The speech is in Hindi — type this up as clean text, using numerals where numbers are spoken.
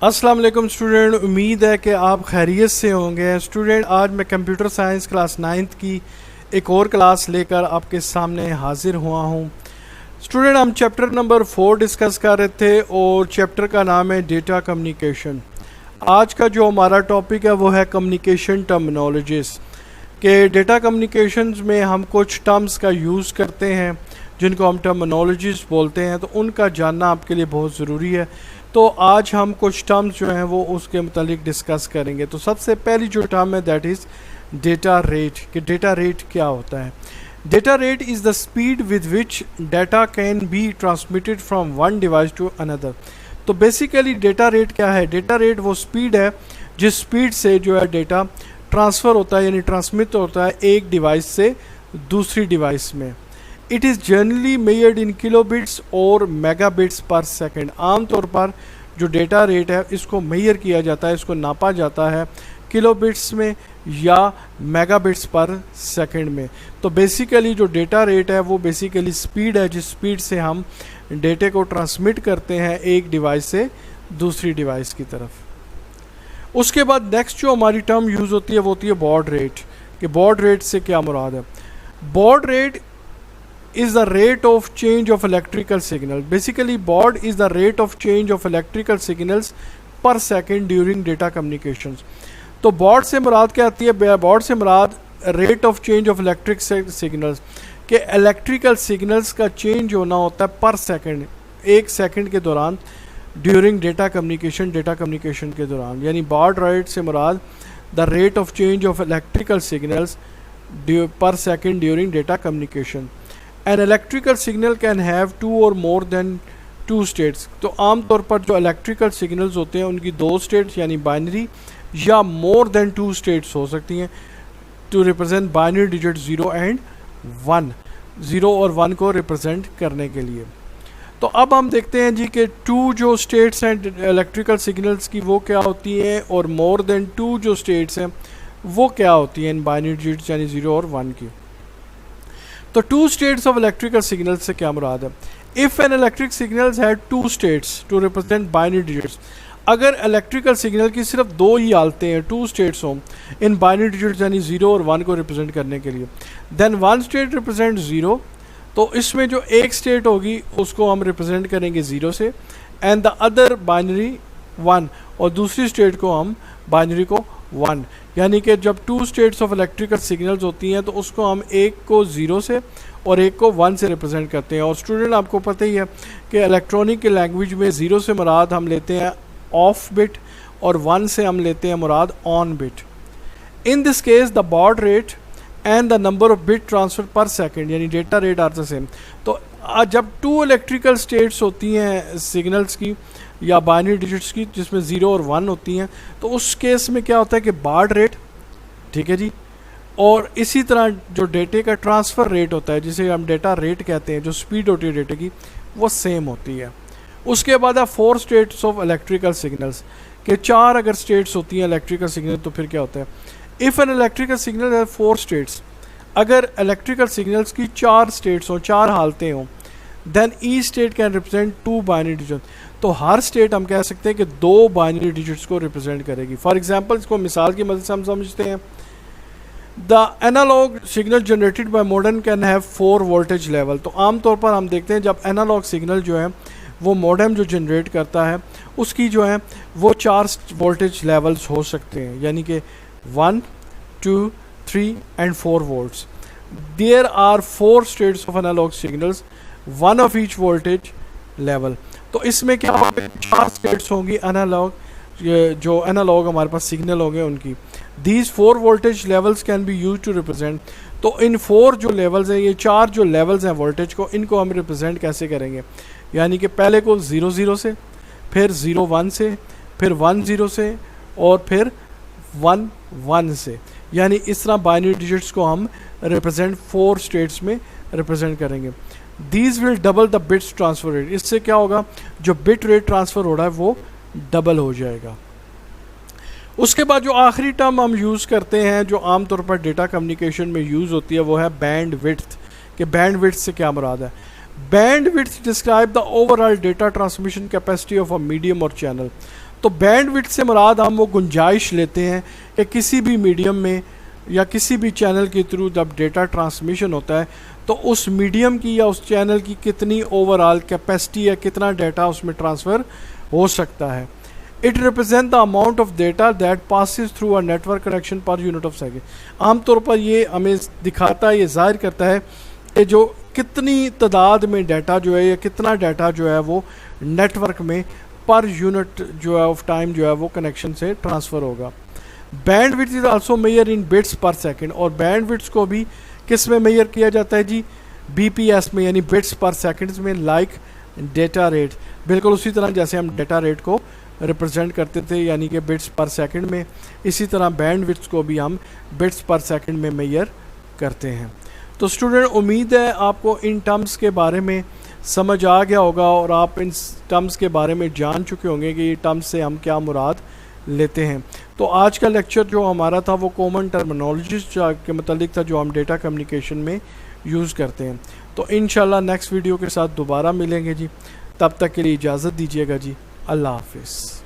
अस्सलाम वालेकुम स्टूडेंट, उम्मीद है कि आप खैरियत से होंगे। स्टूडेंट, आज मैं कंप्यूटर साइंस क्लास 9th की एक और क्लास लेकर आपके सामने हाजिर हुआ हूँ। स्टूडेंट, हम चैप्टर नंबर 4 डिस्कस कर रहे थे और चैप्टर का नाम है डेटा कम्युनिकेशन। आज का जो हमारा टॉपिक है वो है कम्युनिकेशन टर्मिनोलॉजीज के डेटा कम्युनिकेशंस में हम कुछ टर्म्स का यूज़ करते हैं जिनको हम टर्मिनोलॉजीज बोलते हैं, तो उनका जानना आपके लिए बहुत ज़रूरी है। तो आज हम कुछ टर्म्स जो हैं वो उसके मुतालिक डिस्कस करेंगे। तो सबसे पहली जो टर्म है दैट इज़ डेटा रेट। कि डेटा रेट क्या होता है? Data rate is the speed with which data can be transmitted from one device to another. तो बेसिकली डेटा रेट क्या है? डेटा रेट वो स्पीड है जिस स्पीड से जो है डेटा ट्रांसफ़र होता है, यानी ट्रांसमिट होता है एक डिवाइस से दूसरी डिवाइस में। It is generally measured in kilobits और मेगाबिट्स पर सेकंड। आमतौर पर जो डेटा रेट है इसको मेजर किया जाता है, इसको नापा जाता है किलोबिट्स में या मेगाबिट्स पर सेकंड में। तो बेसिकली जो डेटा रेट है वो बेसिकली स्पीड है जिस स्पीड से हम डेटे को ट्रांसमिट करते हैं एक डिवाइस से दूसरी डिवाइस की तरफ। उसके बाद नेक्स्ट जो हमारी टर्म यूज़ होती है वो होती है बॉड रेट। कि बॉड रेट से क्या मुराद है? Baud rate is the rate of change of electrical signal. Basically baud is the rate of change of electrical signals per second during data communications. तो baud से मुराद क्या आती है? baud से मुराद rate of change of electric signals के electrical signals का change होना होता है पर सेकंड, एक सेकंड के दौरान during data communication के दौरान। यानी baud rate से मुराद the rate of change of electrical signals per second during data communication. An electrical signal can have two or more than two states. तो आमतौर पर जो इलेक्ट्रिकल सिग्नल्स होते हैं उनकी दो स्टेट्स यानी बाइनरी या मोर देन टू स्टेट्स हो सकती हैं to represent binary digit 0 and 1, 0 और 1 को रिप्रेजेंट करने के लिए। तो अब हम देखते हैं जी कि टू जो स्टेट्स हैं इलेक्ट्रिकल सिग्नल्स की वो क्या होती हैं और मोर देन टू जो स्टेट्स हैं वो क्या होती हैं इन बाइनरी डिजिट्स यानी 0 और 1 की। तो two states of electrical signals से क्या मुराद है? If an electric signals had two states to represent binary digits. अगर इलेक्ट्रिकल सिग्नल की सिर्फ दो ही हालतें हैं, टू स्टेट्स हों इन बाइनरी डिजिट्स यानी 0 और 1 को रिप्रेजेंट करने के लिए, देन वन स्टेट रिप्रेजेंट 0। तो इसमें जो एक स्टेट होगी उसको हम रिप्रेजेंट करेंगे 0 से, एंड द अदर बाइनरी 1, और दूसरी स्टेट को हम बाइनरी को 1। यानी कि जब two states of electrical signals होती हैं तो उसको हम एक को 0 से और एक को 1 से रिप्रेजेंट करते हैं। और स्टूडेंट आपको पता ही है कि इलेक्ट्रॉनिक की लैंग्वेज में 0 से मुराद हम लेते हैं ऑफ बिट और 1 से हम लेते हैं मुराद on bit. In this case the baud rate and the number of bit transfer per second यानी data rate are the same. तो जब टू इलेक्ट्रिकल स्टेट्स होती हैं सिग्नल्स की या बाइनरी डिजिट्स की जिसमें 0 और 1 होती हैं, तो उस केस में क्या होता है कि बाड रेट, ठीक है जी, और इसी तरह जो डेटे का ट्रांसफ़र रेट होता है जिसे हम डेटा रेट कहते हैं, जो स्पीड होती है डेटे की, वो सेम होती है। उसके बाद है 4 स्टेट्स ऑफ इलेक्ट्रिकल सिग्नल्स के 4 अगर स्टेट्स होती हैं इलेक्ट्रिकल सिग्नल तो फिर क्या होता है? इफ़ एन इलेक्ट्रिकल सिग्नल है 4 स्टेट्स, अगर इलेक्ट्रिकल सिग्नल्स की 4 स्टेट्स हों, 4 हालतें हों, then each state can represent 2 binary digit. तो हर स्टेट हम कह सकते हैं कि 2 बाइनरी डिजिट्स को रिप्रेजेंट करेगी। फॉर एग्जांपल इसको मिसाल की मदद से हम समझते हैं, the analog signal generated by modem can have 4 voltage level. तो आमतौर पर हम देखते हैं जब एनालॉग सिग्नल जो है वो मॉडेम जो जनरेट करता है उसकी जो है वो 4 वोल्टेज लेवल्स हो सकते हैं, यानी कि 1, 2, 3 and 4 volts. There are 4 states of analog signals, 1 of each voltage level. तो इसमें क्या होगा? 4 स्टेट्स होंगी एनालॉग, जो एनालॉग हमारे पास सिग्नल होंगे उनकी। These 4 voltage levels can be use to represent. तो इन 4 जो लेवल्स हैं, ये 4 जो लेवल्स हैं वोल्टेज को, इनको हम रिप्रेजेंट कैसे करेंगे? यानी कि पहले को 0 0 से, फिर 0 1 से, फिर 1 0 से और फिर 1 1 से। यानी इस तरह बाइनरी डिजिट्स को हम रिप्रेजेंट 4 स्टेट्स में रिप्रेजेंट करेंगे। These will double the bits transfer rate. इससे क्या होगा? जो बिट रेट ट्रांसफ़र हो रहा है वो डबल हो जाएगा। उसके बाद जो आखिरी टर्म हम यूज़ करते हैं जो आमतौर पर डेटा कम्युनिकेशन में यूज़ होती है वो है बैंड विड्थ। कि बैंड विड्थ से क्या मुराद है? Bandwidth describe the overall data transmission capacity of a medium or channel. तो बैंडविड्थ से मुराद हम वो गुंजाइश लेते हैं कि किसी भी मीडियम में या किसी भी चैनल के थ्रू जब डेटा ट्रांसमिशन होता है तो उस मीडियम की या उस चैनल की कितनी ओवरऑल कैपेसिटी है, कितना डाटा उसमें ट्रांसफ़र हो सकता है। It represent the amount of data that passes through a network connection per unit of second. आमतौर पर ये हमें दिखाता है, ये जाहिर करता है कि जो कितनी तादाद में डाटा जो है या कितना डाटा जो है वो नेटवर्क में पर यूनिट जो है ऑफ टाइम जो है वो कनेक्शन से ट्रांसफ़र होगा। Bandwidth is also measure in bits per second, और बैंडविड्थ को भी किस में मेजर किया जाता है जी, बीपीएस में, यानी बिट्स पर सेकंड्स में, लाइक डेटा रेट। बिल्कुल उसी तरह जैसे हम डेटा रेट को रिप्रेजेंट करते थे यानी कि बिट्स पर सेकंड में, इसी तरह बैंडविड्थ को भी हम बिट्स पर सेकंड में मेजर करते हैं। तो स्टूडेंट, उम्मीद है आपको इन टर्म्स के बारे में समझ आ गया होगा और आप इन टर्म्स के बारे में जान चुके होंगे कि ये टर्म्स से हम क्या मुराद लेते हैं। तो आज का लेक्चर जो हमारा था वो कॉमन टर्मिनोलॉजीज के मतलब था जो हम डेटा कम्युनिकेशन में यूज़ करते हैं। तो इंशाल्लाह नेक्स्ट वीडियो के साथ दोबारा मिलेंगे जी, तब तक के लिए इजाज़त दीजिएगा जी, अल्लाह हाफिज़।